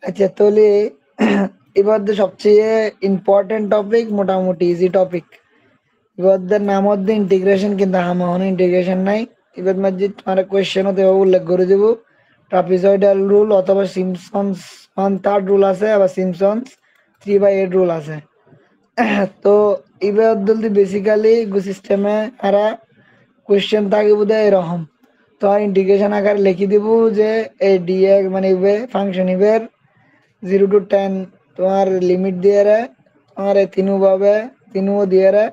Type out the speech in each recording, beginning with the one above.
আচ্ছা তাহলে এবার সবচেয়ে ইম্পর্টেন্ট টপিক, মোটামুটি ইজি টপিক। এবার নাম হচ্ছে ইন্টিগ্রেশন, কিন্তু আমার ইন্টিগ্রেশন নাই। এবার মাঝে তোমার কোয়েশ্চেন হতে উল্লেখ করে দেবো ট্রাপিজয়েডাল রুল অথবা সিমসন্স 1/3 রুল আছে, আবার সিমসন্স 3/8 রুল আছে। তো এবার যদি বেসিক্যালি সিস্টেমে আরা কোয়েশ্চেন থাকে বোধ হয় এরকম। তো ইন্টিগ্রেশন আকারে লিখে দিব যে এই ডিএক্স মানে ইবে ফাংশন ইবের 0 to 10 তোমার লিমিট দিয়ে রে তোমার এই তিনও দিয়ে রে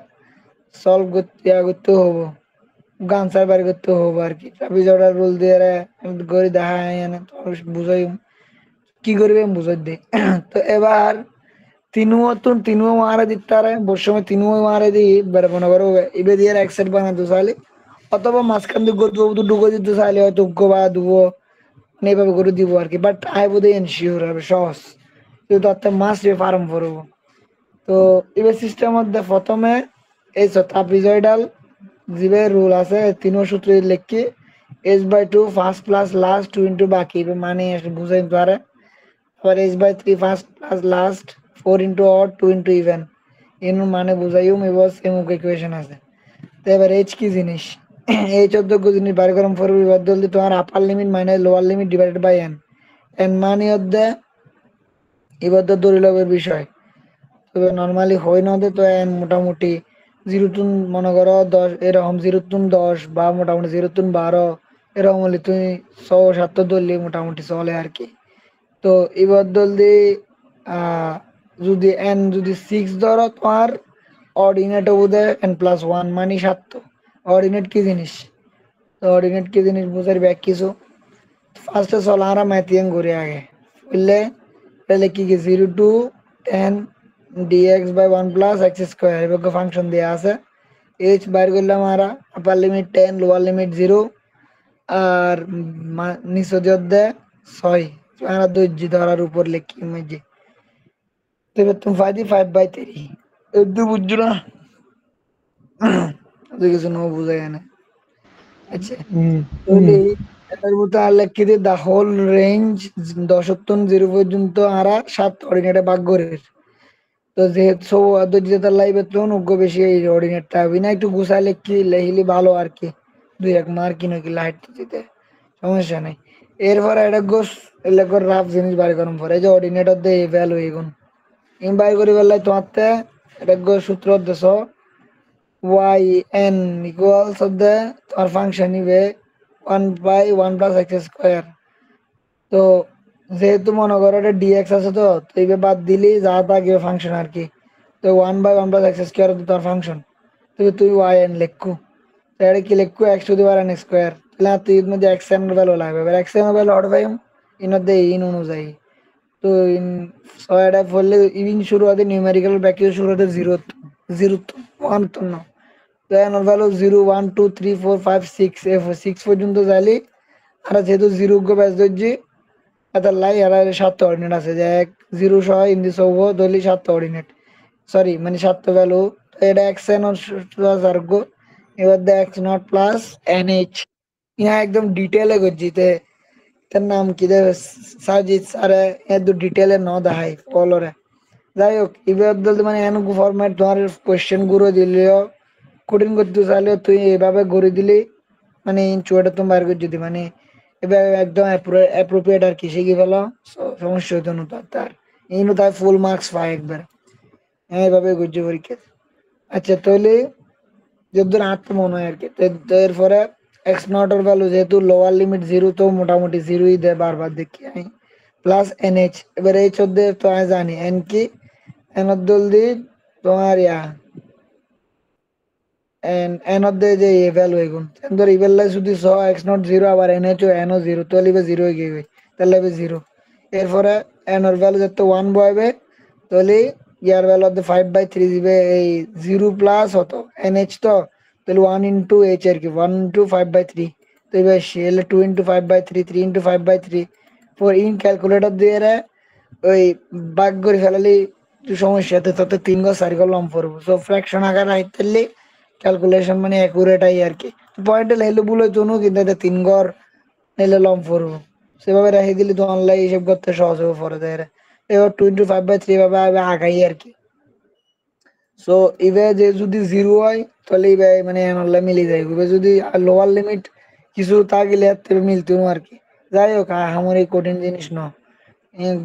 সলভ করতে হবো, আনসার বের করতে হবো আর কি। ট্রাপিজয়েডাল রুল দিয়ে রে করে দেখা বুঝাই কি করবে বুঝাই দে। তো এবার তিনুও মারে দিতারে বর্ষমে তিনুও মারে দি বের মনে করো ইবে দিয়ে এক সেট বানাতে চাইলে, অথবা মাঝখান দিয়ে ঢুকো দিতে চাইলে হয়তো উগ্র বা দুবো এইভাবে করে দিব আর কি। বাট আই বোধ এনশিওর হবে সহজ, কিন্তু তাতে মাস ফার্ম করবো। তো এবার সিস্টেম মধ্যে প্রথমে এই ট্রাপিজয়েডাল জিবে রুল আছে তিনও সূত্র লিখি h/2 first plus last 2 into বাকি মানে বুঝাই পারে। আবার h/3 first plus last 4 into odd 2 into even এর মানে বুঝাইম এবার সেম ইকুয়েশন আছে। তো এবার এইচ কি জিনিস, এই 14 জিনিস বার করম ফর বদল দি তোমার upper limit minus lower limit divided by n. N মানে হচ্ছে এবার দরিলভের বিষয়। তবে নর্মালি হয় না তো এন মোটামুটি 0 মনে করো 10 এরকম 0 10 বা মোটামুটি 0 12 এরকম হলে তুমি 6 7 ধরলে মোটামুটি চলে আর কি। তো এবার জলদি যদি এন যদি 6 ধরো তোমার অর্ডিনেট বোধ n+1 মানে 7। অর্ডিনেট কি জিনিস, তো অর্ডিনেট কি জিনিস বুঝার ব্যাক কিছু ফার্স্টে চলো আমরা ম্যাথিয়ান ঘুরে আগে বুঝলে। তাহলে কি 0 to 10 dx/1 + x² এবার ফাংশন দেওয়া আছে। এইচ বাইর করলাম আমরা আপার লিমিট 10 লোয়ার লিমিট 0 আর নিচে দিয়ে 6 আমরা দর্জি ধরার উপর লিখি মেঝে। তবে তুমি ফাইদি 5/3 একটু বুঝছো না, তো কিছু না বুঝাই না। আচ্ছা হুম হুম তাহলে এটার মধ্যে আর লিখি দিই দা হোল রেঞ্জ 10 থেকে 0 পর্যন্ত আরা 7 অর্ডিনেটে ভাগ করে। তো যেহেতু সব দর্জিতার লাইভে তো অনুজ্ঞ বেশি এই অর্ডিনেটটা হবে না, একটু গুছাই লিখি লেহিলি ভালো আর কি। 2 1 মার্ক কিনো কি লাইট দিতে সমস্যা নাই। এরপরে এটা গোস এলাকার রাফ জিনিস বাড়ি করুন পরে এই যে অর্ডিনেটর দিয়ে এই ভ্যালু এগুন ইন বাই করি বেলায় তোমারতে এটা গো সূত্র দেশ y n equals of the তোমার ফাংশন নিবে 1/1 + x²। তো যেহেতু মনে করো এটা ডিএক্স আছে তো তো এইভাবে বাদ দিলি যা থাকবে ফাংশন আর কি। তো 1/1 + x² তোর ফাংশন, তুই তুই ওয়াই এন লিখু। তো এটা কি লিখু x⁴ তাহলে তুই এর মধ্যে এক্স এর ভ্যালু লাগবে, এবার এক্স এর ভ্যালু অড পাইম ইন মধ্যে ইন অনুযায়ী। তো ইন ছয়টা পড়লে ইন শুরু হতে নিউমেরিক্যাল ব্র্যাকেট শুরু হতে জিরো ওয়ান তো না। তো এর ভ্যালু 0 1 2 3 4 5 6 6 পর্যন্ত যাইলি আর যেহেতু জিরো গো ব্যাস ধরছি এটা লাই আর 7 অর্ডিনেট আছে যে 1 0 সহ ইন্দি সহ ধরলি 7 অর্ডিনেট সরি মানে 7 ভ্যালু। এটা এক্স এন প্লাস আর গো এবার দে X naught plus N H ইহা একদম ডিটেলে করছিতে তার নাম কি দে সাজিদ স্যারে এত ডিটেলে ন দেখাই ফলরে। যাই হোক এবার বলতে মানে এন ফরম্যাট তোমার কোয়েশ্চেন গুলো দিলেও কঠিন করতে চাইলে তুই এভাবে গড়ে দিলি মানে চুয়াটা তুমি বার করে যদি মানে এবার একদম অ্যাপ্রোপ্রিয়েট আর কি শিখে ফেলো সমস্যা হতো না তার তার এই তাই ফুল মার্কস পায় একবার। হ্যাঁ এভাবে গুজ্জু পরীক্ষা। আচ্ছা তাহলে যদ্দূর আত্ম মনে হয় আর কি। তো এরপরে এক্স নট এর ভ্যালু যেহেতু লোয়ার লিমিট 0 তো মোটামুটি 0ই দেয় বারবার দেখি আমি প্লাস এন এইচ। এবার এইচ অর্ধে তো আমি জানি এন কি এন অর্ধল দি তোমার এন অর্ধে যে ভ্যালু এগুন ধর ইভেল শুধু স এক্স নট 0 আবার এন এইচ ও এনও 0 তাহলে ইবে 0 হয়ে গিয়ে তাহলে ইবে 0। এরপরে এন এর ভ্যালু যাতে 1 বয়বে তাহলে ইয়ার ভ্যালু অর্ধে 5/3 দিবে এই 0 প্লাস হতো এন এইচ তো তাহলে 1 ইন্টু এইচ আর কি 1 ইন্টু 5/3। তো এবার এলে 2 into 5/3 3 into 5/3 four in calculator দিয়ে রে ওই বাগ করে ফেলালি একটু সমস্যা হতে তাতে 3 ঘর 4 ঘর লম পড়বো। সো ফ্র্যাকশন আকারে আইতেলি ক্যালকুলেশন মানে অ্যাকুরেট আই আর কি। পয়েন্টে লাইলে ভুল হইতো না কিন্তু এটা 3 ঘর নাইলে লম পড়বো। সেভাবে রেখে দিলে তো অনলাইন হিসেব করতে সহজ হবে পরে দেয়। এবার 25/3 ভাবে আগাই আর কি। সো ইবে যে যদি জিরো হয় তাহলে ইবে মানে অনলাইন মিলে যায়, ইবে যদি লোয়ার লিমিট কিছু থাকিলে তবে মিলতো না আর কি। যাই হোক আমার এই কঠিন জিনিস ন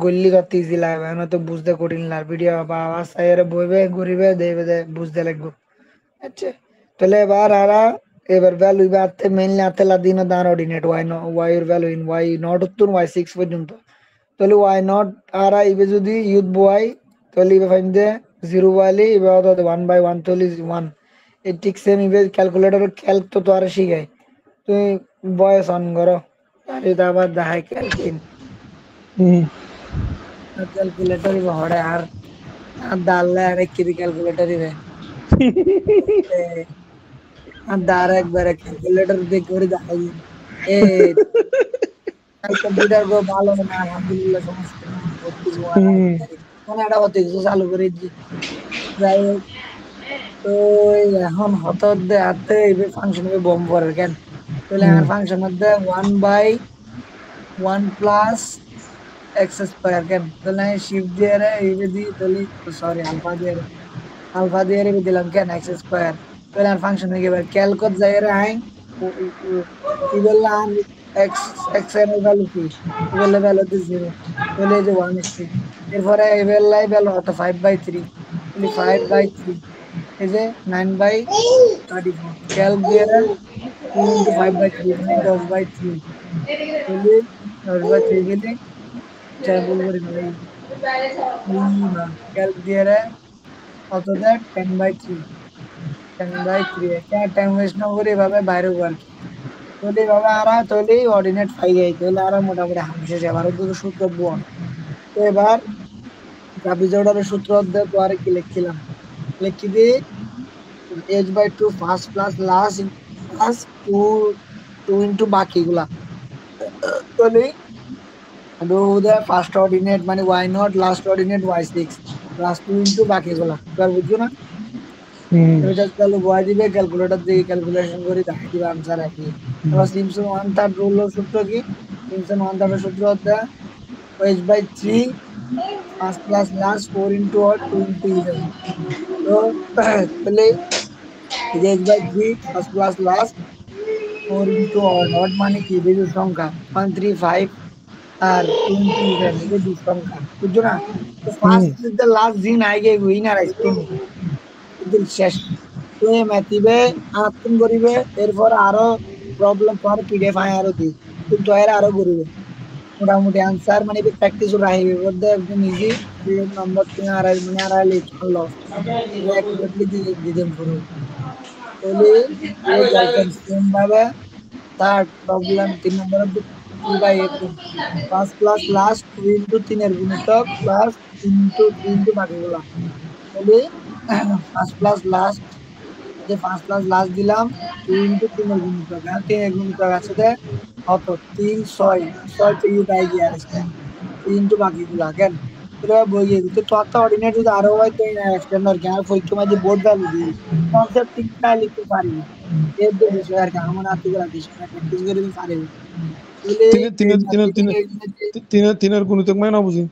গল্লি করতে ইজি লাগবে না তো বুঝতে কঠিন লাগবে ভিডিও বা আওয়াজ সাইয়ারে বইবে ঘুরিবে দেবে বুঝতে লাগবে। আচ্ছা তাহলে এবার আরা এবার ভ্যালু এবার মেইনলি আতে লাদিনো দান অর্ডিনেট ওয়াই এর ভ্যালু ইন ওয়াই নট উত্তর ওয়াই 6 পর্যন্ত। তাহলে ওয়াই নট আরা ইবে যদি ইউথ বয় তাহলে ইবে ফাইন দে জিরো ওয়াইলি ইবে অত 1/1 তাহলে 1 এই ঠিক সেম ইবে ক্যালকুলেটর ক্যালক তো আর শিখাই তুমি বয়স অন করো আর এটা আবার দেখায় ক্যালকিন ক্যালকুলেটর ইবে হড়ে আর দাল্লে আর কি ক্যালকুলেটর ইবে আর দাঁড় একবারে ক্যালকুলেটর দিয়ে করে দেখাই এ কম্পিউটার গো ভালো না আলহামদুলিল্লাহ সমস্যা নেই বহুত কিছু হয় না মানে একটা হতে কিছু চালু করে দিই। যাই হোক তো এখন হঠাৎ হাতে এই ফাংশন বম পড়ে কেন তাহলে আমার ফাংশন মধ্যে 1/1 প্লাস x স্কয়ার কেন তাহলে শিফট দিয়ে রে এই যে দিই তাহলে সরি আলফা দিয়ে রে দিলাম কেন এক্স স্কয়ার তাহলে আর ফাংশন হয়ে গেল ক্যালকুলেট যাই রে আই কি বললাম এক্স এক্স এর ভ্যালু কি বললে ভ্যালু দিস জিরো তাহলে এই যে 1 এরপরে এই বেলায় ভ্যালু হতো 5/3 তাহলে 5/3 এই যে 9/34 ক্যালক দিয়ে 2 ইন্টু 5/3 মানে 10/3 তাহলে 10/3 গেলে চাই ভুল করে ফেলাই বা ক্যালক দিয়ে কত দেয় 10/3 10/3 একটা টাইম ওয়েস্ট না করে এভাবে বাইরে আর কি তাহলে বাবা আরা তাহলে অর্ডিনেট পাই যাই তাহলে আরা মোটামুটি হামশে যাবে আরো দুটো সূত্র বল তো এবার চাবি জোড়ার সূত্র দিয়ে তো আর কি লিখছিলাম লিখি the h/2 first plus last plus two two into বাকিগুলা তাহলে do the first ordinate মানে y naught last ordinate y6 plus 2 into বাকিগুলা এবার বুঝছো না তুমি জাস্ট তাহলে বয় দিবে ক্যালকুলেটর দিয়ে ক্যালকুলেশন করে দেখাই দিবে আনসার একই। এবার সিম্পসন ওয়ান থার্ড রুল সূত্র কি সিম্পসন ওয়ান থার্ড সূত্র হচ্ছে h/3 first plus last 4 into or 2 into even. তো তাহলে এই যে h/3 first plus last 4 into odd odd মানে কি বিজোড় সংখ্যা 1 3 5 আর 2 ইন্টু ইভেন এটা বিজোড় সংখ্যা বুঝছো না। তো ফার্স্ট যে লাস্ট দিন আগে উইনার আসতো কিন্তু শেষ তুমি মেথিবে আনাতুন করিবে এরপর আরো প্রবলেম পর পিডিএফ আয় আরো দি কিন্তু এর আরো করিবে মোটামুটি আনসার মানে প্র্যাকটিস রাখিবে বলতে একদম ইজি নম্বর তুমি আড়াই মানে আড়াইলে লস একুরেটলি দিদেন পুরো তাহলে এবার দেখেন সেম ভাবে থার্ড প্রবলেম 3 নম্বর অব্দি 3/8 গুণ ফার্স্ট প্লাস লাস্ট 2 ইন্টু 3 এর গুণিতক প্লাস ইন্টু 3 ইন্টু বাকিগুলা তাহলে ফার্স্ট প্লাস লাস্ট যে 5 প্লাস লাস্ট দিলাম 2 ইন্টু 3 এর গুণিতক আর 3 এর গুণিতক আছে যে কত 3 6 6 তে ইউটাই গিয়ে আসছে 3 ইন্টু বাকিগুলা কেন এটা বই গিয়ে দিতে তো তো অর্ডিনেট যদি আরো হয় তো এক্সটেন্ডার জ্ঞান পরীক্ষা মাঝে বোর্ড ভ্যালু দিই কনসেপ্ট ঠিকটা লিখতে পারি না এর যে বিষয় আর কি আমার আর্টিকেল দিস প্র্যাকটিস করে পারি বলে এই তিনের গুণিতক মানে না বুঝি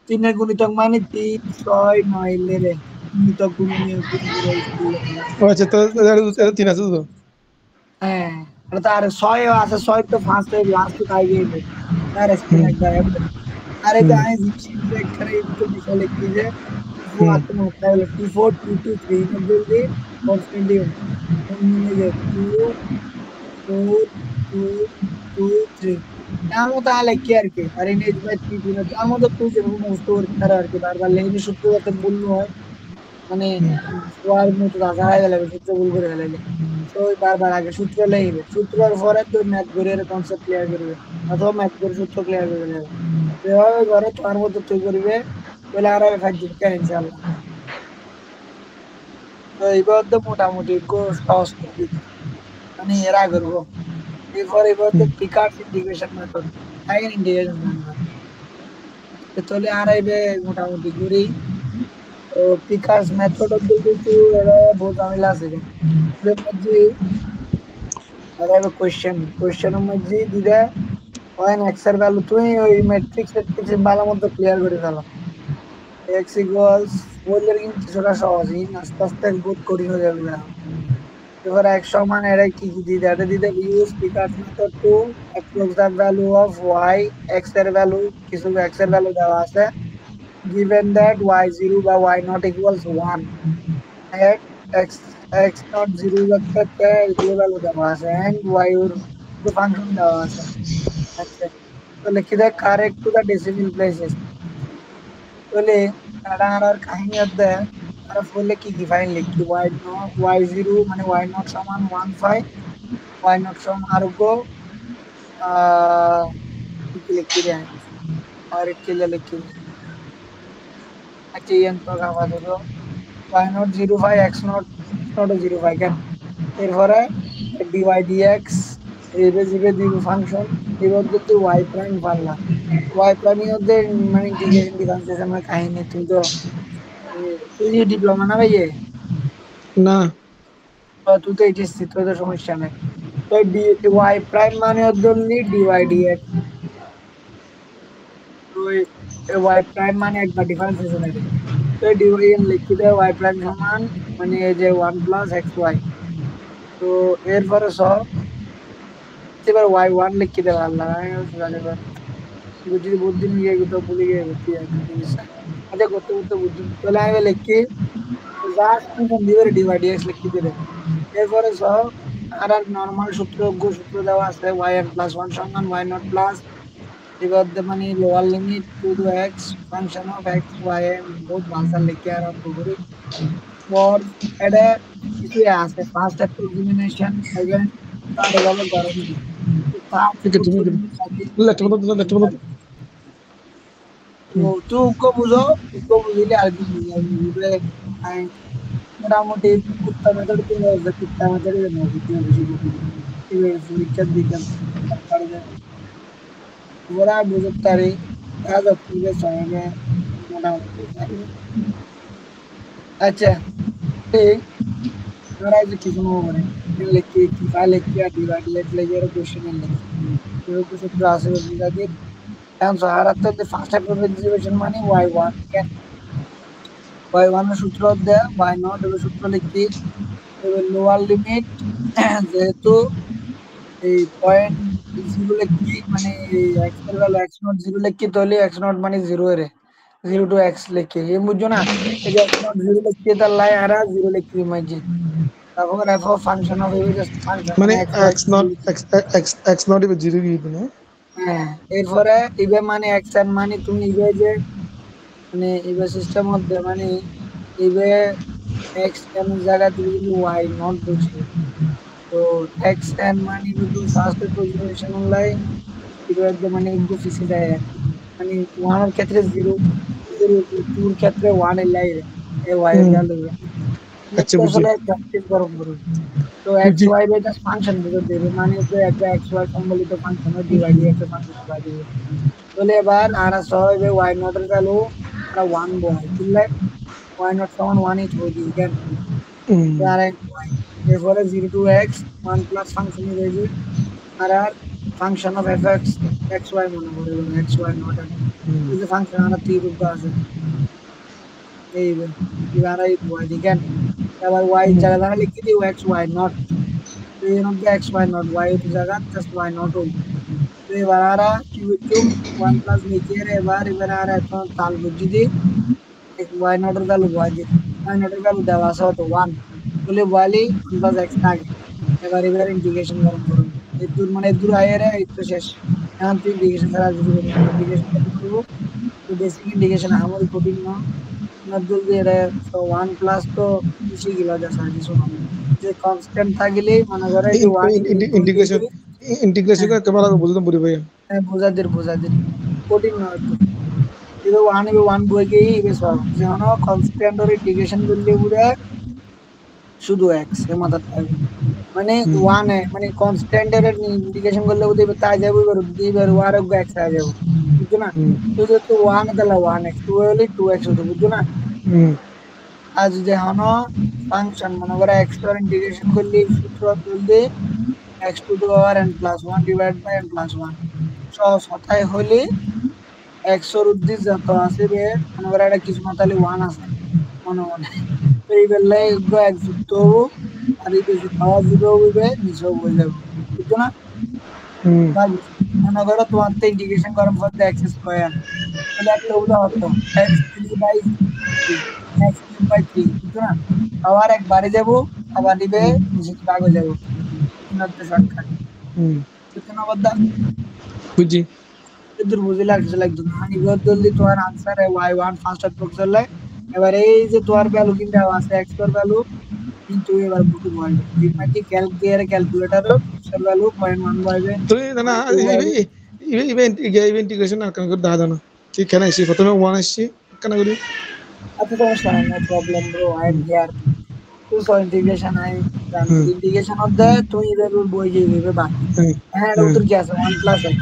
তিনের গুণিতক মানে 3 6 9 লেরে গুণিতক গুণনীয় গুণ করে স্কুলে আচ্ছা তো 3 আছে তো হ্যাঁ আর 6 আছে 6 তো ফার্স্ট লাস্ট তাই গেবে তার স্ক্রিন একবার আরে তো আমি জিনিস করে একটু বিষয় লিখি যে वो आते होता है 24 2 2 3 में जल्दी कॉन्स्टेंटली हमने ये 2 4 2 2 3 তার মতো লেখি আর কি আর ইংরেজি বাই 3 3 তার মতো তুই যে মুখস্থ করতে আর কি বারবার লেখি সূত্র যাতে ভুল না হয় মানে ওয়ার মতো রাখা হয়ে গেলে সূত্র ভুল করে ফেলাইলে তো ওই বারবার আগে সূত্র লিখবে সূত্রের পরে তো ম্যাথ করে কনসেপ্ট ক্লিয়ার করবে অথবা ম্যাথ করে সূত্র ক্লিয়ার করে নেবে এভাবে ঘরে তোমার মতো তুই করবে বলে আর ফাইভ দিন কেন ইনশাল্লাহ। তো এবার তো মোটামুটি সহজ টপিক মানে এরা করবো এবার তো পিকার্ড ইন্টিগ্রেশন মেথড আগে ইন্টিগ্রেশন মেথড তাহলে আর আইবে মোটামুটি করি তো পিকার্স মেথড বলতে তো এরা বহুত ঝামেলা আছে এর মধ্যে আর কোশ্চেনের মধ্যে দিদা ওয়ান এক্স এর ভ্যালু তুমি ওই ম্যাট্রিক্স ভালো মতো ক্লিয়ার করে ফেলো। এক্স ইকুয়ালস বললে কিন্তু কিছুটা সহজ, আস্তে আস্তে বহুত কঠিন হয়ে যাবে এখন। এবার x সমান এরা কি কি দিতে এটা দিতে use Picard's method to approx the value of y, x এর ভ্যালু কিছু x এর ভ্যালু দেওয়া আছে, given that y0 বা y0 equals 1 at x x0 0 এর ক্ষেত্রে এগুলো ভ্যালু দেওয়া আছে and y এর ফাংশন দেওয়া আছে। আচ্ছা, তো লিখি দেয় correct to the decimal places. তাহলে কানাডার কাহিনী অধ্যে আর বললে কি কি ফাইন লিখি y0 মানে y0 সমান 15 y0 সমান আরোগ্য আহ কি লিখি রে আর কি লিখি আচ্ছা এন তো গাবা দেবো y0 05 x0 x0 05 কেন এরপরে dy dx এবে জিবে দিব ফাংশন এবার যদি y প্রাইম পারলা y প্রাইম এর মধ্যে মানে ইন্টিগ্রেশন ডিফারেন্সিয়েশন এর কাহিনী তুমি তো তুই ডিপ্লোমা না ভাইয়ে, না তুই তো এইচএসসি তোর তো সমস্যা নাই। তো ডি ওয়াই প্রাইম মানে ধরলি ডিওয়াই ডিএক্স, তো ওয়াই প্রাইম মানে একবার ডিফারেন্সিয়েশন এর, তো ডিওয়াই এর লিখি দেয় ওয়াই প্রাইম সমান মানে এই যে 1 প্লাস এক্স ওয়াই। তো এরপরে সব এবার ওয়াই ওয়ান লিখি দেয় আল্লাহ জানে এবার বুঝি বুদ্ধি নিয়ে গিয়ে তো ভুলে গিয়ে বুদ্ধি একটা জিনিস আচ্ছা করতে করতে বুদ্ধি তাহলে আমি লিখি জাস্ট ফাংশন দিবে ডিওয়াই ডিএক্স লিখি দিবে। এরপরে সব আর আর নরমাল সূত্র সূত্র দেওয়া আছে yn প্লাস ওয়ান সমান y নট প্লাস এবার মানে lower limit to to x function of x y বহুত ভাষা লিখে আর অঙ্ক করি পর এটা কিছু আছে ফার্স্ট অ্যাপ্রক্সিমেশন সেকেন্ড তার এভাবে গরম দিই তো তার ঠিক আছে তুমি প্রথম আগে লেখতে বন্ধ দিলে লেখতে বন্ধ তো তুই উগ্র বুঝো উগ্র বুঝিলে আর কি বুঝবে মোটামুটি কুত্তা মেথড কিনে আসবে কুত্তা মেথড বুদ্ধি বেশি কঠিন পরীক্ষার দিকে পারবে ওরা বুঝতে পারি কাজ অপটিকে সঙ্গে মোটামুটি পারবে। আচ্ছা এই ওরা যে কিছু মানে লিখি কি ফা লিখি আর ডিভাইড লিখে এর কোশ্চেন লিখি এর কিছু ক্লাসে বুঝা দিয়ে এখন সাহারাতে যে ফার্স্ট অ্যাপ্রক্সিমেশন মানে y1 কেন y1 এর সূত্র দেয় y0 এর সূত্র লিখি এবার লোয়ার লিমিট যেহেতু এই পয়েন্ট জিরো লিখি মানে এক্স এর ভ্যালু এক্স নট জিরো লিখি তাহলে এক্স নট মানে জিরো এর জিরো টু এক্স লিখি এই বুঝছো না এই যে এক্স নট জিরো লিখি তার লাই আর জিরো লিখি মাঝে তারপর F of function of U just function মানে মানে x y x not x not ইবে জিরো গিয়ে না হ্যাঁ এরপরে ইবে মানে এক্স এন মানে তুমি ইবে যে মানে ইবে সিস্টেম মধ্যে মানে ইবে এক্স এন জায়গা তুমি কিন্তু ওয়াই নট বসে তো এক্স এন মানে কিন্তু ফার্স্ট পজিশন লাই এবার মানে একটু পিছিয়ে দেয় আর কি মানে ওয়ান এর ক্ষেত্রে জিরো জিরো টুর ক্ষেত্রে ওয়ান এর লাই এ ওয়াই এর ভ্যালু আচ্ছা একটু বুঝছি আসলে প্র্যাকটিস গরম করুন। তো এক্স বুঝছি ওয়াই বাই জাস্ট ফাংশন বুঝে দেবে মানে তো একটা এক্স ওয়াই সম্বলিত ফাংশন ডিভাইড একটা ফাংশন বাই দিবে তাহলে এবার আর সবাই ওয়াই নট এর ভ্যালু আর ওয়ান বয় বুঝলে ওয়াই নট সমান ওয়ান ইচ হয়ে দিই কেন আর ওয়াই এরপরে zero to X one plus function হয়ে আর আর function of F X X Y মনে করে এক্স ওয়াই নট এই যে ফাংশন আর তিন রূপ আছে এই এবার এই ওয়াই দিকেন এবার ওয়াই জায়গা জায়গা লিখে দিও এক্স ওয়াই নট তো এর মধ্যে এক্স ওয়াই নট ওয়াই এর জায়গা জাস্ট ওয়াই নট হই তো এবার আর কি হইতো ওয়ান প্লাস লিখে এবার আর এখন তাল বুঝি দি ওয়াই নট এর ভ্যালু ওয়াই নট এর ভ্যালু দেওয়া আছে তো ওয়ান বলে ওয়ালি ওয়ান প্লাস এক্স থাকে এবার ইন্টিগ্রেশন গরম করুন এই দূর মানে দূর আয়ের এই তো শেষ এখন তুই ইন্টিগ্রেশন ছাড়া কিছু করি না ইন্টিগ্রেশন করবো তো বেসিক ইন্টিগ্রেশন আমার কঠিন না না জলদি এটা তো ওয়ান প্লাস তো বেশি গিলা যা সাজি শোনো যে কনস্ট্যান্ট থাকলে মনে করে যে ওয়ান ইন্টিগ্রেশন ইন্টিগ্রেশন হ্যাঁ কেবল আগে বুঝতাম পুরি ভাই হ্যাঁ বোঝাদের কঠিন না তো এবার ওয়ান বই গিয়ে এবার সব যেমন কনস্ট্যান্ট ওর ইন্টিগ্রেশন করলে পুরো শুধু এক্স এর মাথার থাকবে মানে ওয়ান মানে কনস্ট্যান্ট এর ইন্টিগ্রেশন করলে বুঝতে তাই যাবে এবার এবার ওয়ার এক্স আ যাবে বুঝছো না তো যেহেতু ওয়ান তাহলে ওয়ান এক্স টু হলে টু এক্স হতো বুঝছো না আর যদি হনো ফাংশন মনে করে এক্স এর ইন্টিগ্রেশন করলে সূত্র তুললে x to the power n plus one divide by n plus one সহজ কথায় হলে একশোর উদ্দিস যত আছে বে মনে করে একটা কিছু না তাহলে ওয়ান আছে মনে মনে তো এই বেলায় এক যুক্ত হবো আর এই বেশি খাওয়া জিরো হইবে নিচেও বই যাবো বুঝছো না হুম এবার বুঝো মনে করো তোমার তো ইন্টিগ্রেশন করার পর এক্স স্কোয়ার তাহলে একটা উদাহরণ x three by three x cube by three বুঝছো না আবার এক বাড়ি যাবো আবার নিবে হুম নিচে ভাগে যাবো তিন হচ্ছে শর্টকাট হুম বুঝছো না বদ্দা বুঝছি এদের বুঝে লাগছে লাগতো না মানে এবার ধরলি তোমার answer y one first of চললে এবার এই যে তোমার ভ্যালু কিন্তু আছে এক্স এর ভ্যালু কিন্তু এবার বুঝতে পারবে কি ক্যালক দিয়ে ক্যালকুলেটর এক্স এর ভ্যালু 0.1 পাইবে তো না 0.2 পাইবে ইন্টিগ্রেশন আর কেন করে দেখা জানো কি কেন আসছি প্রথমে ওয়ান আসছি কেন করি আচ্ছা সমস্যা নাই no problem bro I am here to so integration I জান হুম ইন্টিগ্রেশন অফ দ্য তুমি এবার বই যাইবে বাকি হুম হ্যাঁ এটা হুম উত্তর কি আছে 1 প্লাস x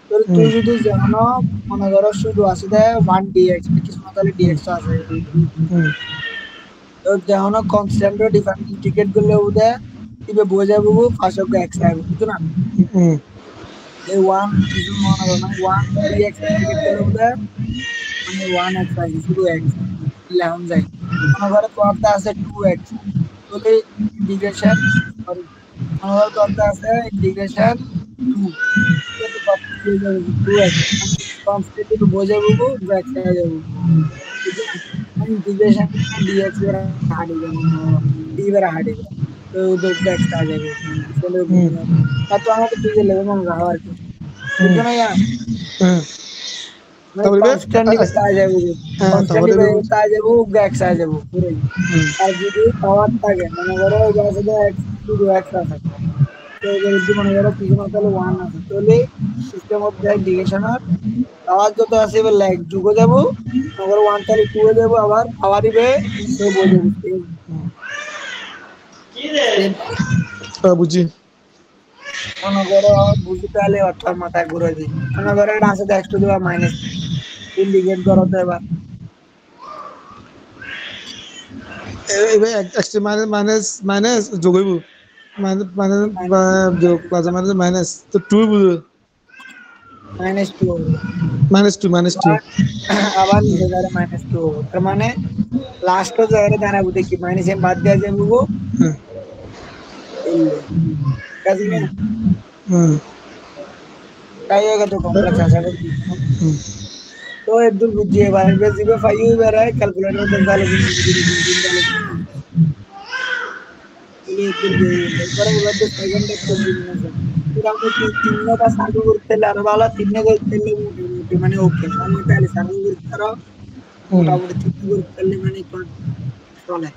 তাহলে তুই হুম যদি জানো মনে করো শুধু আছে দে 1 dx কিছু না তাহলে হুম dx তো আছে হুম তো জানো কনস্ট্যান্ট ডিফারেন্ট ইন্টিগ্রেট করলে ওদে ইবে বোঝা বুঝবো ফার্স্ট অফ x আইবো বুঝছো না হুম এই 1 কিছু মনে করো মানে 1 dx ইন্টিগ্রেট করলে ওদে মানে 1x আইবো শুধু x লেহন যায় মনে করো তোমারটা আছে 2x তাহলে ইন্টিগ্রেশন সরি মনে করো তোমারটা আছে ইন্টিগ্রেশন 2 ঠিক আছে কত হয়ে যাবে 2x মানে কনস্ট্যান্ট একটু বোঝা বুঝবো x আই যাবো বুঝছো না মানে इंटीग्रेशन में dx वगैरह हटेगा মনে হয় d वगैरह हटेगा তো উধর x आ যাবে আসলে হুম বুঝো না আর তো আমাকে তুই যে লেগে মনে রাখা আর কি হুম বুঝছো না ইয়া হ্যাঁ মানে তারপরে কনস্ট্যান্ট দিবে তা যাবে হ্যাঁ কনস্ট্যান্ট তারপরে দিবে তা যাবে x आ যাবে পুরো হুম আর যদি পাওয়ার থাকে মনে করো এবার শুধু x শুধু x আছে তো এবার যদি মনে করো কিছু না তাহলে 1 আছে তাহলে সিস্টেম অফ দ্য ইন্টিগ্রেশন আওয়াজ যত আছে এবার লাইক যুগে যাবো আবার ওয়ান তাহলে টু এ যাবো আবার ইবে নিচে বই যাবো সেম সেম বুঝছি মনে করো বুঝতে তাহলে অর্থাৎ মাথায় ঘুরে দিই মনে করো এটা আছে x to the power minus indicate করো তো এবার এবার এক্স মাইনাস মাইনাস মাইনাস যোগ হইব মাইনাস মাইনাস যোগ প্লাস মাইনাস মাইনাস তো টু বুঝো মাইনাস টু হবে মাইনাস টু আবার আবার নিচে যাবে মাইনাস টু হবে তার মানে লাস্ট জায়গায় দাঁড়াবো দেখি মাইনাস এম বাদ দেওয়া যাবো হ্যাঁ এলে ঠিক আছে না হুম তাই হোক তো কমপ্লেক্স আশা করি বুঝছো। হুম তো একদম বুঝিয়ে এবার বেসিবে ফাইভ এবার ক্যালকুলেটর দেন তাহলে কিন্তু জিরো জিরো তিন তাহলে বলে একদম দিয়ে এরপরে এবার তো সেকেন্ড কম্বিনেশন মোটামুটি তিনটা সার্ভে করতে হলে আরো ভালো তিনটা করতে হলে মোটামুটি মানে ওকে সময় তাহলে সার্ভে করতে পারো হুম মোটামুটি তিনটা করতে হলে মানে চলে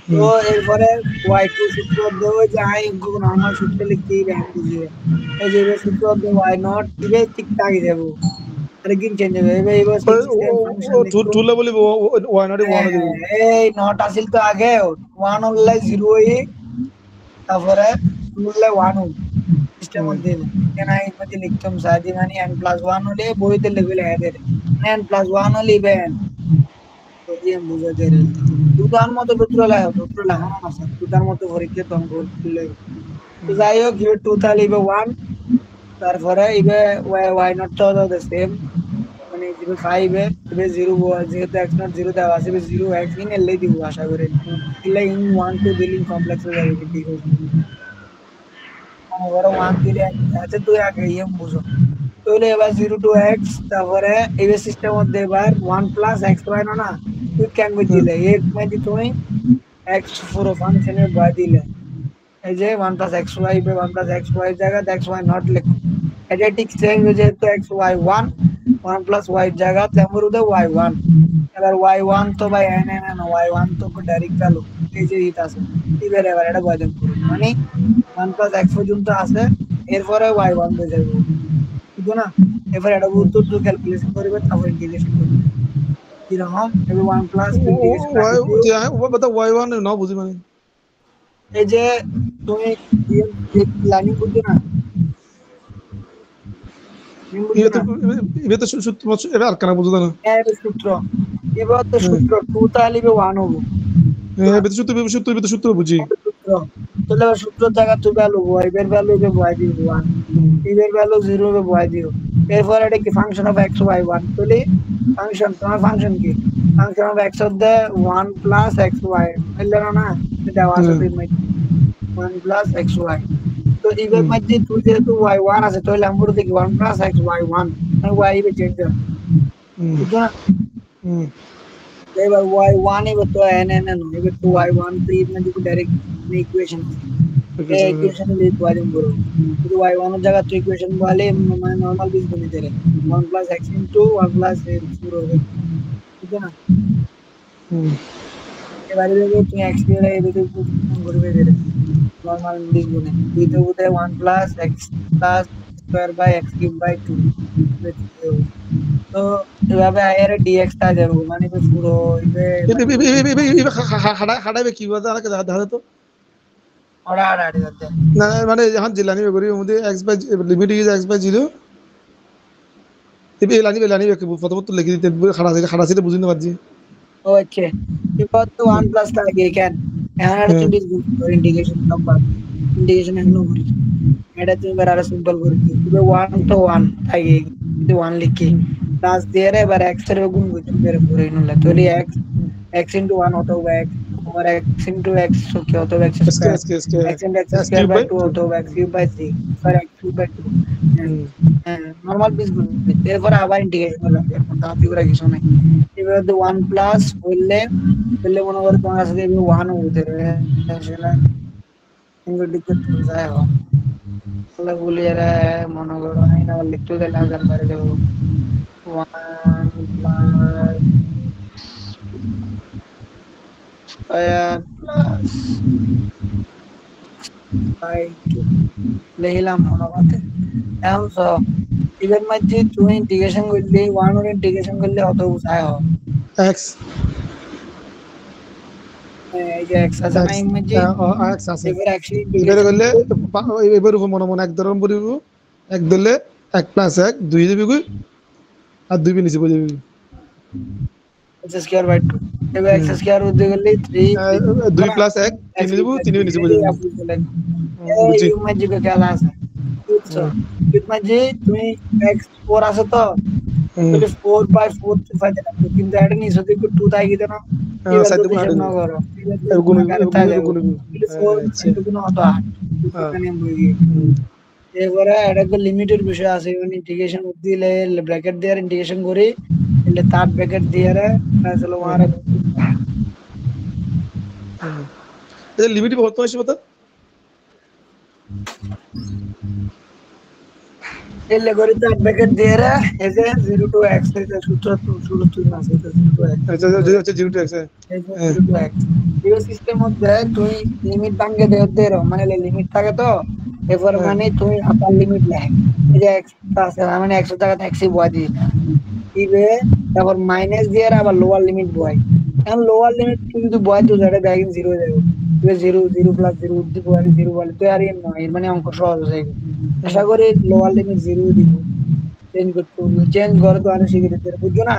তো হুম এরপরে ওয়াই টু সূত্র দেবো যে আই নর্মাল সূত্র লিখতে ব্যাংক বুঝিয়ে এই যে এবার সূত্র দেবো ওয়াই নট এবার ঠিকঠাক যাবো আরেকদিন চেঞ্জ হবে এবার এবার সেম ফাংশন লিখবো টুলে বলি ওয়ান নট ওয়ান দিব এই নট আসিল তো আগে ওয়ান হলে জিরো তারপরে টু হলে ওয়ান সিস্টেম হুম মধ্যে কেন এই মধ্যে লিখতাম সাদি মানে n প্লাস ওয়ান হলে বইতে লিখলে এদের n প্লাস ওয়ান হলে ইভেন তো দিয়ে বুঝাতে রইতে দুটার মতো সূত্র লেখানো আছে দুটার মতো পরীক্ষা তো অঙ্ক করলে তো যাই হোক ইবে টু তাহলে ইবে ওয়ান তারপরে ইবে ওয়াই নট তো সেম মানে জিরো ফাইভ এ জিরো যেহেতু এক্স নট জিরো দেওয়া আছে জিরো এক্স ইন এলেই দিব আশা করি এলে ইন ওয়ান টু দিলিং কমপ্লেক্স হয়ে যাবে ঠিক আছে মনে করো ওয়ান দিলে আছে তুই আগে ইয়ে বুঝো তাহলে এবার জিরো টু এক্স তারপরে এবার সিস্টেম মধ্যে এবার ওয়ান প্লাস এক্স ওয়াই না তুই কেন দিলে এক মানে তুমি এক্স পুরো ফাংশনের বাদ দিলে এই যে one plus x y one plus x y জায়গা এক্স ওয়াই নট লেখো এটা ঠিক চেঞ্জ হয়ে যেহেতু x y one one plus y জায়গা তেমন উদে ওয়াই ওয়ান এবার ওয়াই ওয়ান তো ভাই n n n y one তো ডাইরেক্ট চালু এই যে হিট আছে এবার এটা বয়জন করুন মানে ওয়ান প্লাস এক্স পর্যন্ত আছে এরপরে ওয়াই ওয়ান হয়ে যাবে বুঝছো না এবার এটা উত্তর তো ক্যালকুলেশন করবে তারপর ইন্টিগ্রেশন করবে কিরকম এবার ওয়ান প্লাস ইন্টিগ্রেশন ওয়াই রাখি দিও বতা ওয়াই ওয়ান না বুঝি মানে এই যে তুমি লাইনিং বুঝছো না বুঝছো ইবে তো না ইবে তো সূত্র এবে আর কেন বুঝো না এর সূত্র এবার তো সূত্র টু তাহলে ওয়ান হবো এবে তো সূত্র বুঝি সূত্র তাহলে সূত্র জায়গা তুই ভ্যালু ওয়াই এর ভ্যালু ওয়াই দিব ওয়ান এর ভ্যালু 0 হবে y 0 এরপর এটা কি ফাংশন অফ x y 1 তাহলে ফাংশন তোমার ফাংশন কি ফাংশন অফ x হচ্ছে 1 প্লাস x y মিললে না দেওয়া আছে তো 1 প্লাস x y তো এবার মধ্যে তুই যেহেতু y 1 আছে তাহলে আমরা দেখি 1 প্লাস x y 1 মানে y এবে চেঞ্জ হবে বুঝছো না এবার y 1 এবার তো n n n এবার তো y 1 তো এর মধ্যে ডাইরেক্ট ইকুয়েশন আছে এই ইকুয়েশন দিয়ে প্রবলেম করব যদি y 1 এর জায়গা তো ইকুয়েশন বলে মানে নরমাল বীজগণিত এর 1 plus x into 1 plus x হবে বুঝছো না এবারে যদি তুমি x দিয়ে এদিকে গুণ করবে এদের নরমাল বীজগণিত দ্বিতীয় উদে 1 plus x plus square by x cube by 2 তো এভাবে এর dx টা যাবে মানে পুরো হাঁটাবে কি বলতে আমাকে দেখা তো ওরা আড়াআড়ি যাচ্ছে না মানে যখন জিলানি করি মধ্যে x by limit is x by 0 এবে লানি প্রথমত লিখে দিতে খাড়া ছিল বুঝিতে পারছি ও আচ্ছা এবার তো 1 প্লাস থাকে কেন এখন আর তুমি ইন্টিগ্রেশন সব বাদ ইন্টিগ্রেশন এখনো করি এটা তুমি এবার আরো সিম্পল করে দিও তবে 1 তো 1 থাকে যদি 1 লিখি প্লাস দিয়ে এবার x এর গুণ করতে পারে পুরো ইনলে তো x x into 1 অথবা x और x into x so क्या होता है x square x into x square by 2 होता है x cube by 3 for x cube by 2 normal বীজগণিত এরপর আবার ইন্টিগ্রেশন করলাম এখন তাহলে পুরো কিছু নাই এবার তো 1 প্লাস বললে মনে করো তোমার কাছে 1 হতে পারে সেটা ইনগো দিকে তো যায় তাহলে বলি এরা মনে করো আমি না লিখতে দিলে আগার পারে দেব 1 প্লাস প্লাস বাই 2 লিখলাম মনে এখন তো এবার মধ্যে তুমি ইন্টিগ্রেশন করলে 1 এর ইন্টিগ্রেশন করলে কত বুঝায় হবে এক্স এই যে x আছে না ইমেজে এক্স আছে এবার অ্যাকচুয়ালি এবারে ইন্টিগ্রেশন করলে এবার মনে মনে এক ধরন পড়িব এক দিলে 1 প্লাস 1 2 দিবি কই আর 2 বি নিচে পড়ে যাবি x স্কয়ার বাই 2 এবার x স্কয়ার উঠে গেলে 3 2 প্লাস 1 3 দিব 3 নিচে পড়ে যাবি এই ইমেজে কে খেলা আছে বুঝছো ইমেজে তুমি x 4 আছে তো তাহলে 4 বাই 4 to 5 দেনা কিন্তু এটা নিচে দিকে 2 তাই গিয়ে না এবার সাইড তো গুণ হিসাব না করো গুণ গুণ 4 গুণ হতো 8 এখানে বই এবারে এটা তো লিমিটের বিষয় আছে মানে ইন্টিগ্রেশন দিলে ব্র্যাকেট দিয়ে ইন্টিগ্রেশন করি એટલે তার ব্র্যাকেট দিয়ে আসলে আর এটা লিমিট কত আছে বলতো এলে করি তার ব্র্যাকেট দিয়ে এই যে 0 টু x এটা সূত্র তো শুরু তুই না সেটা 0 টু x আচ্ছা 0 টু x এই যে 0 টু x এই সিস্টেম মধ্যে তুই লিমিট ভাঙে দে মানে লিমিট থাকে তো এরপর মানে তুই আপার লিমিট লেখ এই যে x আছে মানে 100 টাকা ট্যাক্সি বয় দিই দিবে তারপর মাইনাস দিয়ে আবার লোয়ার লিমিট বয় এখন লোয়ার লিমিট তুই যদি বয় তো যেটা ব্যাগিং 0 হয়ে যাবে তুই 0 0 প্লাস 0 উঠতে বয় 0 বলে তুই আর নয় মানে অঙ্ক সহজ হয়ে যাবে আশা করি লোয়ার লিমিট 0 দিব চেঞ্জ করতে হবে চেঞ্জ করে তো আর শিখে দিতে বুঝছো না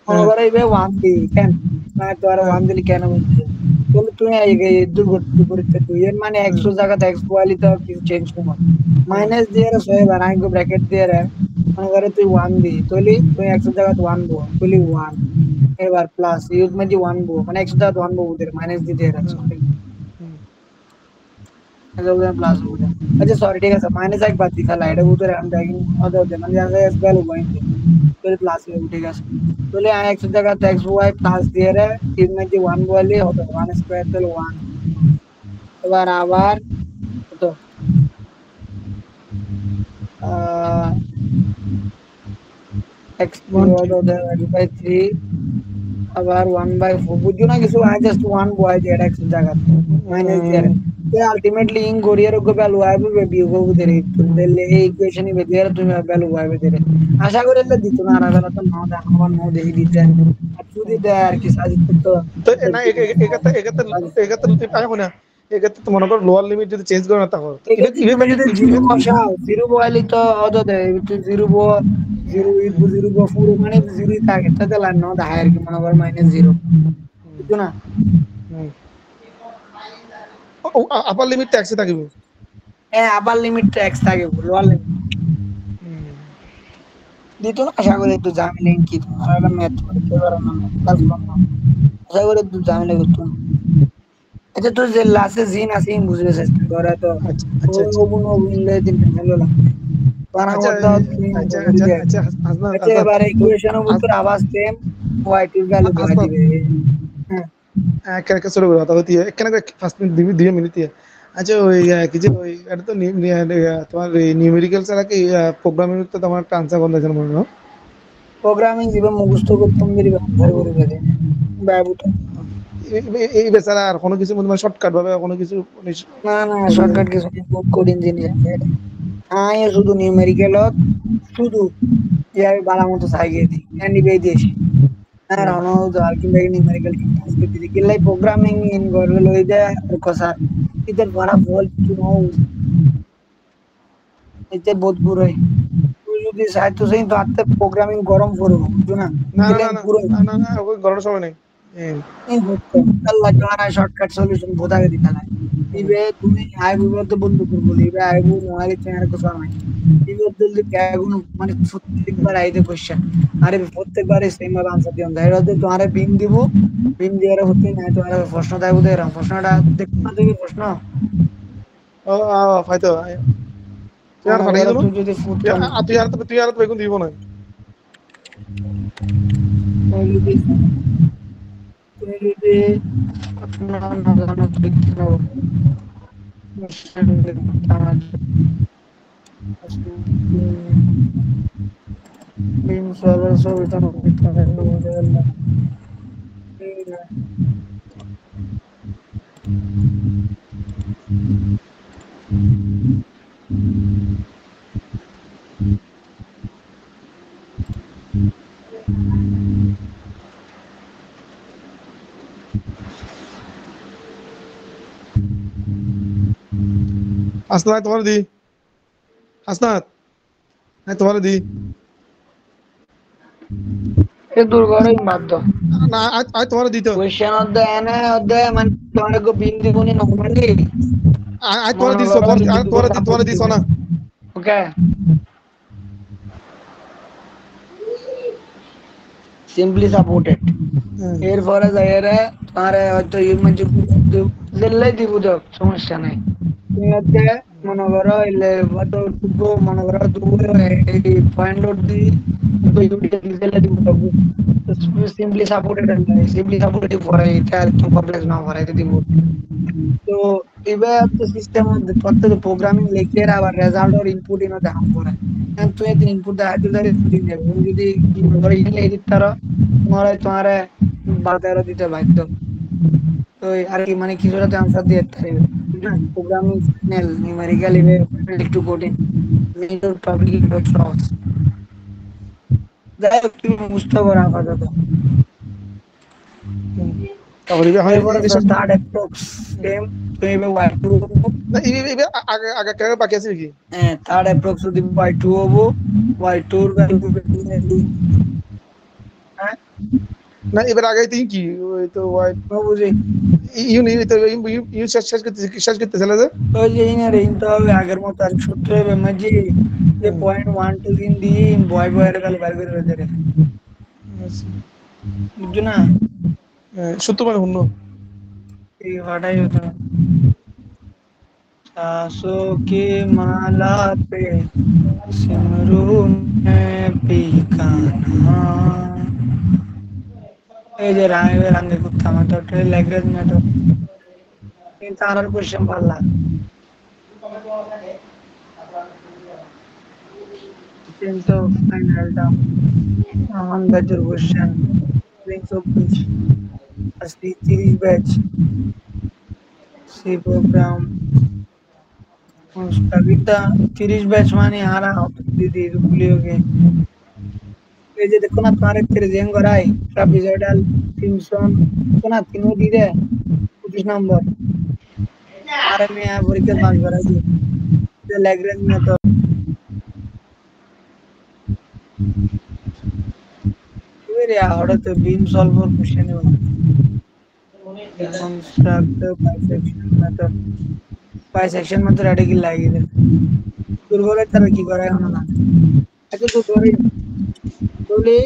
মনে করো এবার 1 দি কেন না তো আর 1 দিলে কেন বুঝছো তাহলে তুই এই দূর করতে পরীক্ষা তুই এর মানে 100 জায়গাতে x বয়ালি তো কিছু চেঞ্জ করো মাইনাস দিয়ে রে 100 বার আইগো ব্র্যাকেট দিয়ে রে মনে করে তুই 1 দি তাহলে তুই 100 জায়গাতে 1 বো তাহলে 1 এবার প্লাস ইউজ মানে 1 বো মানে 100 জায়গাতে 1 বো ওদের মাইনাস দিয়ে রে প্লাস ওটা আচ্ছা সরি ঠিক আছে মাইনাস এক বাদ দিতা লাইট ওদের আমি দেখি ওদের মানে জায়গা এস ভ্যালু পয়েন্ট তাহলে প্লাস হবে ঠিক আছে তাহলে 100 জায়গাতে x y প্লাস দিয়ে রে তিন মানে 1 বলে হবে 1 স্কয়ার তাহলে 1 এবার আবার কত x divided by 3 আবার 1/4 বুঝছো না কিছু আই জাস্ট 1 বয় দিয়ে x জায়গা মাইনাস দিয়ে তো আলটিমেটলি ইন কোরিয়ার গো ভ্যালু আইবে বিয়োগ হবে রে তাহলে এই ইকুয়েশনে বেরিয়ে তুমি ভ্যালু আইবে রে আশা করি এটা দিত না আর তো নাও দা আমার নাও দেখি দিতে আর যদি দেয় আর কি সাজিত তো না এগাতে আমি না এগাতে তো মনে কর লোয়ার লিমিট যদি চেঞ্জ করে না তা হয় ইভেন যদি জিরো বসাও জিরো বয়ালি তো অত দেয় জিরো বো জিরো বো পুরো মানে জিরোই থাকে তাতে লাইন নাও দেখায় আর কি মনে কর মাইনাস 0 বুঝছো না আপার লিমিট ট্যাক্সে থাকিব আপার লিমিটটা এক্স থাকে, লোয়ার লিমিট দিত না। আশা করি একটু ঝামেলা কি তোমার একটা ম্যাথ পড়তে পারো না, ম্যাথ ক্লাস করো না, আশা করি একটু ঝামেলা করতো না। আচ্ছা তোর যে লাস্টে জিন আছে বুঝবে চেষ্টা করে তো, আচ্ছা ও আচ্ছা আচ্ছা ওগুন ওগুনলে দিন টেনশন লাগবে বানা আচ্ছা মধ্যে তুমি অঙ্ক আচ্ছা করি আচ্ছা দেখ। আচ্ছা হাসনাত আচ্ছা হাসনাত এবারে ইকুয়েশন এর উত্তর আবার সেম, ওয়াই টুর ভ্যালু ধরে হাসনাত দিবে। হ্যাঁ কেন ছোট করে কথা হতি কেন ফার্স্ট মিনিট দুই মিনিট আচ্ছা ওই কি যে ওই এটা তো তোমার নিউমেরিক্যাল ছাড়া কি প্রোগ্রামিং তো তোমার একটা আনসার বন্ধ আছে মনে হয় প্রোগ্রামিং জীবন মুখস্থ করতাম দিবি আনসার করে দেবে বাবুটা। এই বেচারা আর কোনো কিছু মানে শর্টকাট ভাবে কোনো কিছু না না শর্টকাট কিছু নেই, বহুত কঠিন জিনিস আছে এটা। হ্যাঁ এ শুধু নিউমেরিক্যাল শুধু ইয়ার বালা মতো সাইগে দিই নিবে দিয়েছি। হ্যাঁ রানো আর কিংবা নিউমেরিক্যাল ঠিক কাজ করতে দিই কিলাই প্রোগ্রামিং ইন করবে লই দেয় আর কসার ইতার বড় বল টু নো এতে বহুত পুরোই তুই যদি চাই তো সেই তো আত্মে প্রোগ্রামিং গরম করবো বুঝছো না, না না এটা না না পুরো না না না ওই গরমের সময় নেই এই হচ্ছে আল্লাহ জানা শর্টকাট সলিউশন বোঝাকে দিতে লাগে। ইবে তুমি আইবু বলতে বন্ধু করবো ইবে আইবু নোয়ারি চেনার কিছু নাই। ইবে জলদি ব্যাগুন মানে প্রত্যেকবার আইতে কোশ্চেন আরে প্রত্যেকবারে সেম ভাবে আনসার দিও দাইরা দে তোমারে বিন দিব, বিন দিয়ারে হতে না তোমারে প্রশ্ন দাইবো দে এরকম প্রশ্নটা দেখো না তুমি প্রশ্ন ও হয়তো তুই আর মনে ফাটাই করো দিল তুই যদি ফুটতন তুই আর তো বেগুন দিব না তুমি যদি তুমি যদি না না জানো তুই তো আমার বিন সলভার ছবিটা বুঝে গেলাম। হাসনাত তোমার দি হাসনাত হ্যাঁ তোমার দি এ দূর করেই বাধ্য না আজ তোমার দিত কোয়েশ্চেন অধ্যায় এনে অধ্যায় মানে তোমার বিন দিবনি নর্মালি আজ তোমার মনে দিছ করো যদি দুটো তোমার সাপোর্ট দিছ দিবে না ওকে সিম্পলি সাপোর্টেড এরপরে যাইরে তোমার হয়তো ইমার্জি দিল্লাই দিব দেব সমস্যা নাই তুমি হচ্ছে মনে করো এলে হয়তো দুটো মনে করো দুটো এই পয়েন্ট লোড দি দুটো ইউটিলিটি দিল্লাই দিব দেব সিম্পলি সাপোর্টেড সিম্পলি সাপোর্টেড পরে এটা একটু কমপ্লেক্স না পরে দিব। তো এবার তো সিস্টেম প্রত্যেক প্রোগ্রামিং লিখে আবার রেজাল্ট আর ইনপুট ইনো দেখাম করে এখন তুই এত ইনপুট দেখা দিলে দিন দেবে তুমি যদি মনে করো ইলে দিতে পারো তোমার 12-13 দিতে বাধ্য। তো আর কি মানে কিছুটা তো আনসার দিয়ে দিতে পারবে না প্রোগ্রামিং ফাইনাল নিউমেরিক্যাল ইভে একটু কঠিন মেজর পাবলিক ডট সহজ যাই হোক তুমি বুঝতে পারো আপাতত। তারপরে এখন এরপরে থার্ড অ্যাপ্রক্স সেম তুমি এবার ওয়াই টু আগে আগে কেন বাকি আছে কি থার্ড অ্যাপ্রক্স যদি y2 হবো y2 এর ভ্যালু হ্যাঁ না এবার আগে তিন কি ওই তো বুঝি ইউ শেষ করতে চলে যে ওই যে ইনারে ইনতে হবে আগের মতো আর সূত্র হবে মাঝি যে পয়েন্ট 1 2 3 দিয়ে বয় বয়ের ভ্যালু বের করে দেবে বুঝছো না সত্য মানে শূন্য এই হটাই হতো सासों की माला पे सिमरू में पीकाना এই যে রাঙে রাঙে কুত্তা মাতো ল্যাঙ্গুয়েজ ম্যাটো কিন্তু আর কোশ্চেন পারলা কিন্তু ফাইনালটা আমাদের কোশ্চেন 320 আসলে 30 ব্যাচ সি প্রোগ্রাম কবিতা 30 ব্যাচ মানে হারা দিদি ভুলিওগে এই যে দেখো না তোমার তেরে জেন গরাই ট্রাপিজয়েডাল সিম্পসন তো না তিনও দিদে 25 নম্বর আর আমি পরীক্ষা পাস করাই দিই যে ল্যাগ্রেঞ্জ মেথড এবারে আহড়ে তো বিম সলভার question construct bisection method bisection method এটা কি লাগিয়ে দেবে দূর করে তারা কি করে এখন না এত দূর করে বলে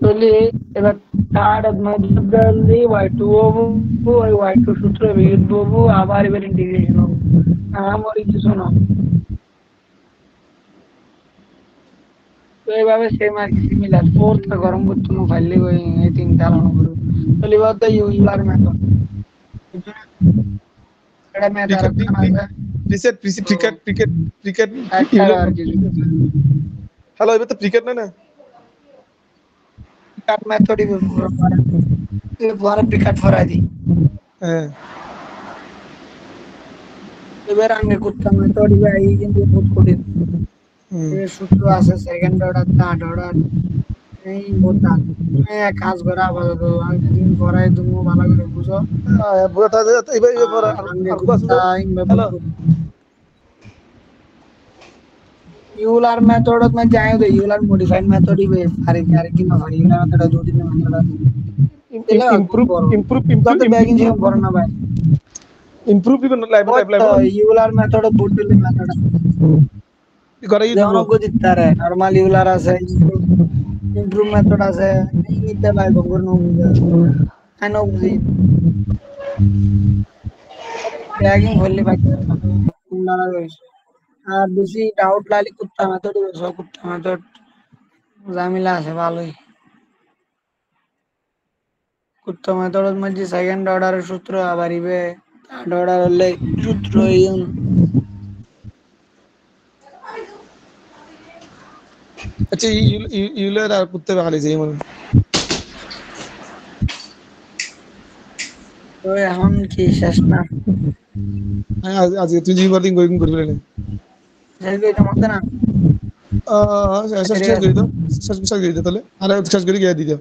বলে এবার থার্ড মধ্যে y2 হবো ওই y2 সূত্র বিয়োগ হবো আবার এবার ইন্টিগ্রেশন হবো আমার কিছু না তো এইভাবে সেম আর কি সিমিলার ফোর্থ গরম করতে নো ফাইলে ওই এই তিনটা আলাদা করব তাহলে এবার তো ইউজার মেথড এটা মেথড আর কানা প্রিসেট ক্রিকেট ক্রিকেট ক্রিকেট একটা আর কি হ্যালো এবার তো ক্রিকেট না কাট মেথড পরে পিকাট ফরাই দি হ্যাঁ এবার আগে করতাম মেথড এই কিন্তু বহুত কঠিন এর সূত্র আছে সেকেন্ড অর্ডার থার্ড অর্ডার এই বোতা এক কাজ করা আপাতত দিন পরে তুমি ভালো করে বুঝো বুঝা এবার এবার আর করতা হ্যালো Euler method में जाए तो Euler modified method ही वे सारे सारे की ना सारी Euler method दो तीन method है improve तो बैगिंग से करना भाई improve even live Euler method बुटले method করে ই दोनों को दिखता है normal Euler আছে improve method আছে नहीं নিতে ভাই বঙ্গর নো বুঝা আনো বুঝি बैगिंग হলে ভাই নানা রয়েছে আর বেশি ডাউট লাগলে কুত্তা মেথড সব কুত্তা মেথড ঝামেলা আছে ভালোই কুত্তা মেথডের মধ্যে সেকেন্ড অর্ডারের সূত্র আবার ইবে থার্ড অর্ডার হলে সূত্র ইউন আচ্ছা ইউলার আর করতে ভালো যাই মানে তো এখন কি শেষ না আজ তুই জীবন দিন গোয়িং করবি না শেষ করে মত না শেষ করে দাও শেষ করে দাও তাহলে আর শেষ করে গিয়ে দিও